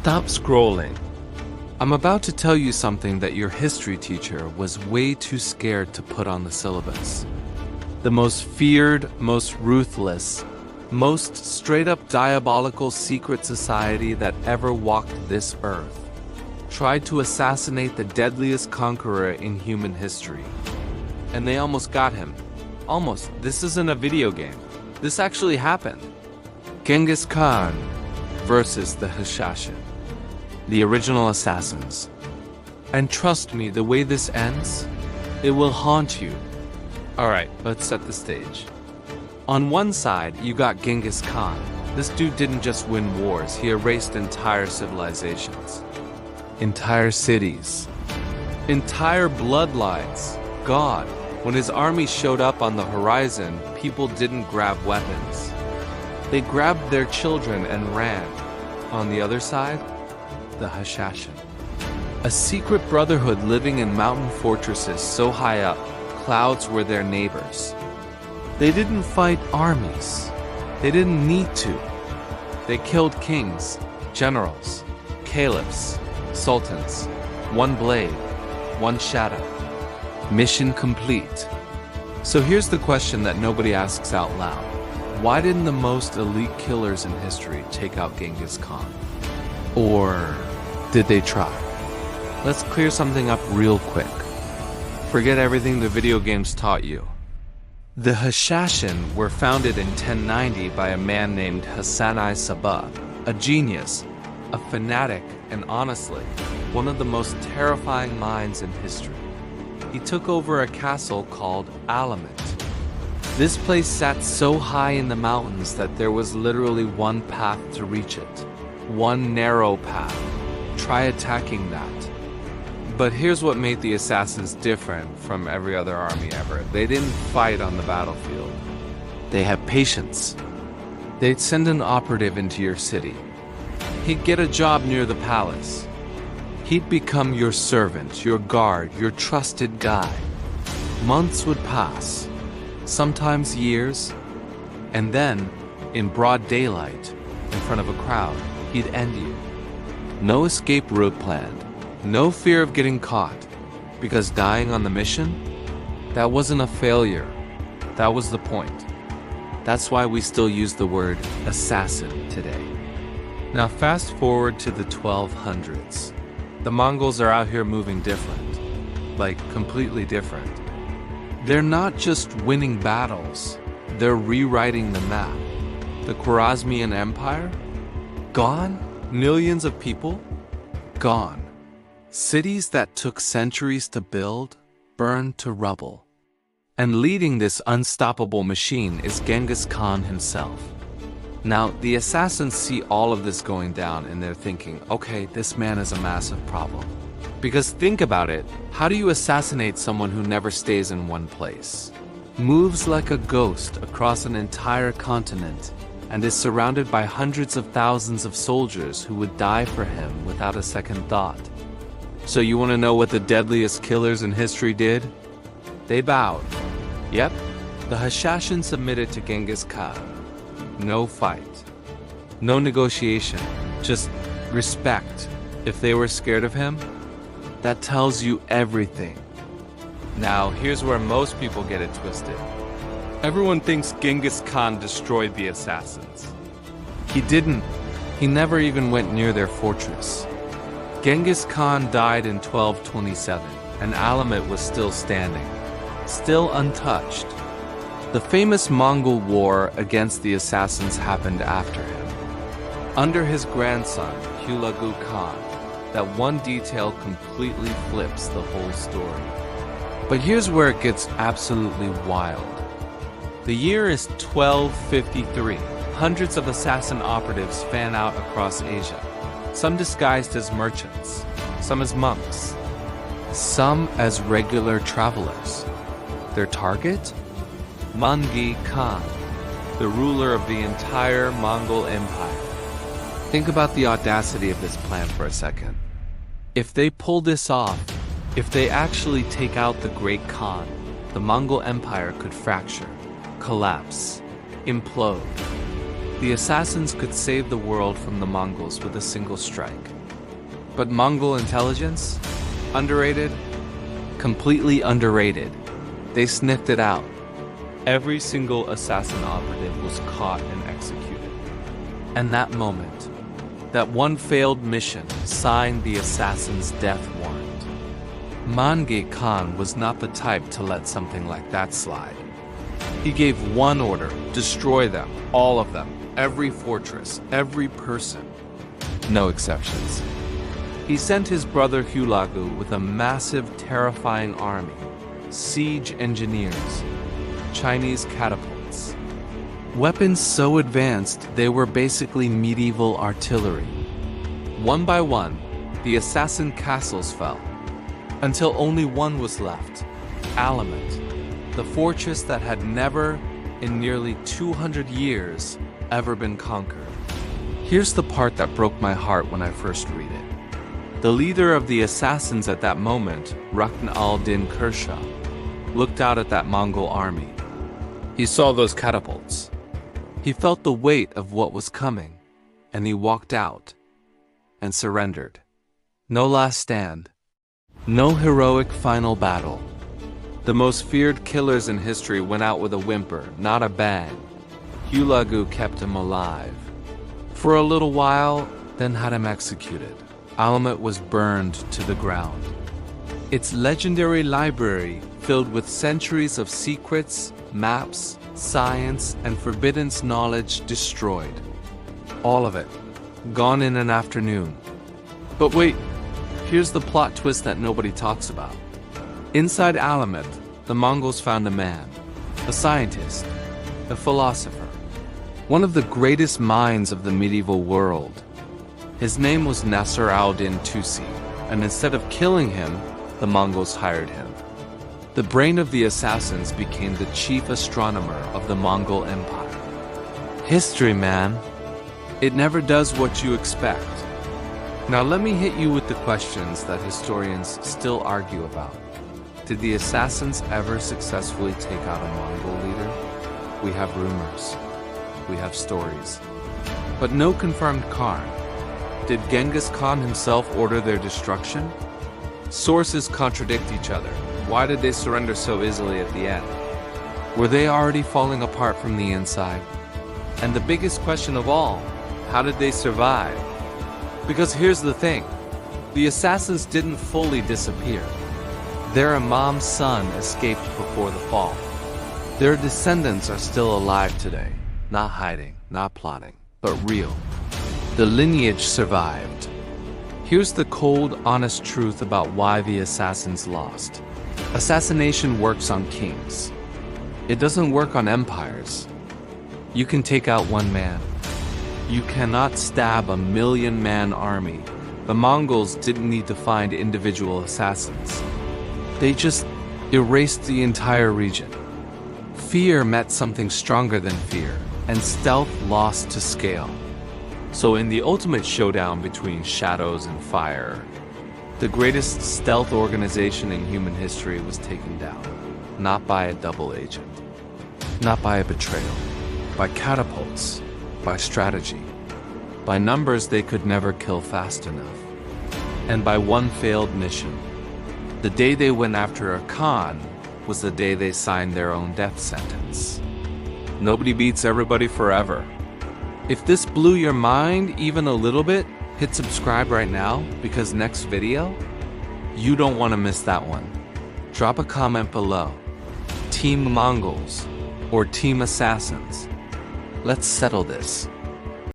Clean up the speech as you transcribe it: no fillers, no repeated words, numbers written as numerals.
Stop scrolling. I'm about to tell you something that your history teacher was way too scared to put on the syllabus. The most feared, most ruthless, most straight-up diabolical secret society that ever walked this earth tried to assassinate the deadliest conqueror in human history. And they almost got him. Almost. This isn't a video game. This actually happened. Genghis Khan versus the Hashashin, the original assassins. And trust me, the way this ends, it will haunt you. Alright, let's set the stage. On one side, you got Genghis Khan. This dude didn't just win wars, he erased entire civilizations. Entire cities. Entire bloodlines. God, when his army showed up on the horizon, people didn't grab weapons. They grabbed their children and ran. On the other side, the Hashashin. A secret brotherhood living in mountain fortresses so high up, clouds were their neighbors. They didn't fight armies. They didn't need to. They killed kings, generals, caliphs, sultans. One blade, one shadow. Mission complete. So here's the question that nobody asks out loud. Why didn't the most elite killers in history take out Genghis Khan? Or did they try? Let's clear something up real quick. Forget everything the video games taught you. The Hashashin were founded in 1090 by a man named Hassan-i-Sabbah, a genius, a fanatic, and honestly, one of the most terrifying minds in history. He took over a castle called Alamut. This place sat so high in the mountains that there was literally one path to reach it. One narrow path. Try attacking that. But here's what made the assassins different from every other army ever. They didn't fight on the battlefield. They had patience. They'd send an operative into your city. He'd get a job near the palace. He'd become your servant, your guard, your trusted guy. Months would pass, sometimes years, and then, in broad daylight, in front of a crowd, he'd end you. No escape route planned, no fear of getting caught, because dying on the mission, that wasn't a failure. That was the point. That's why we still use the word assassin today. Now fast forward to the 1200s. The Mongols are out here moving different, like completely different. They're not just winning battles, they're rewriting the map. The Khwarezmian Empire? Gone? Millions of people? Gone. Cities that took centuries to build, burned to rubble. And leading this unstoppable machine is Genghis Khan himself. Now, the assassins see all of this going down and they're thinking, okay, this man is a massive problem. Because think about it, how do you assassinate someone who never stays in one place? Moves like a ghost across an entire continent and is surrounded by hundreds of thousands of soldiers who would die for him without a second thought. So you want to know what the deadliest killers in history did? They bowed. Yep, the Hashashin submitted to Genghis Khan. No fight. No negotiation. Just respect. If they were scared of him, that tells you everything. Now, here's where most people get it twisted. Everyone thinks Genghis Khan destroyed the assassins. He didn't. He never even went near their fortress. Genghis Khan died in 1227, and Alamut was still standing, still untouched. The famous Mongol war against the assassins happened after him. Under his grandson, Hulagu Khan, that one detail completely flips the whole story. But here's where it gets absolutely wild. The year is 1253. Hundreds of assassin operatives fan out across Asia. Some disguised as merchants, some as monks, some as regular travelers. Their target? Genghis Khan, the ruler of the entire Mongol Empire. Think about the audacity of this plan for a second. If they pull this off, if they actually take out the Great Khan, the Mongol Empire could fracture, collapse, implode. The assassins could save the world from the Mongols with a single strike. But Mongol intelligence? Underrated? Completely underrated. They sniffed it out. Every single assassin operative was caught and executed. And that moment, that one failed mission signed the assassin's death warrant. Genghis Khan was not the type to let something like that slide. He gave one order: destroy them, all of them, every fortress, every person. No exceptions. He sent his brother Hulagu with a massive, terrifying army, siege engineers, Chinese catapults. Weapons so advanced they were basically medieval artillery. One by one, the assassin castles fell, until only one was left, Alamut, the fortress that had never, in nearly 200 years, ever been conquered. Here's the part that broke my heart when I first read it. The leader of the assassins at that moment, Rukn al-Din Kershaw, looked out at that Mongol army. He saw those catapults. He felt the weight of what was coming, and he walked out and surrendered. No last stand. No heroic final battle. The most feared killers in history went out with a whimper, not a bang. Hulagu kept him alive. For a little while, then had him executed. Alamut was burned to the ground. Its legendary library, filled with centuries of secrets, maps, science, and forbidden knowledge, destroyed. All of it. Gone in an afternoon. But wait, here's the plot twist that nobody talks about. Inside Alamut, the Mongols found a man, a scientist, a philosopher, one of the greatest minds of the medieval world. His name was Nasr al-Din Tusi, and instead of killing him, the Mongols hired him. The brain of the assassins became the chief astronomer of the Mongol Empire. History, man. It never does what you expect. Now let me hit you with the questions that historians still argue about. Did the assassins ever successfully take out a Mongol leader? We have rumors. We have stories. But no confirmed Khan. Did Genghis Khan himself order their destruction? Sources contradict each other. Why did they surrender so easily at the end? Were they already falling apart from the inside? And the biggest question of all, how did they survive? Because here's the thing, the assassins didn't fully disappear. Their imam's son escaped before the fall. Their descendants are still alive today, not hiding, not plotting, but real. The lineage survived. Here's the cold, honest truth about why the assassins lost. Assassination works on kings. It doesn't work on empires. You can take out one man. You cannot stab a 1,000,000-man army. The Mongols didn't need to find individual assassins. They just erased the entire region. Fear met something stronger than fear, and stealth lost to scale. So in the ultimate showdown between shadows and fire, the greatest stealth organization in human history was taken down, not by a double agent, not by a betrayal, by catapults, by strategy, by numbers they could never kill fast enough, and by one failed mission. The day they went after a Khan was the day they signed their own death sentence. Nobody beats everybody forever. If this blew your mind even a little bit, hit subscribe right now, because next video, you don't want to miss that one. Drop a comment below. Team Mongols or Team Assassins? Let's settle this.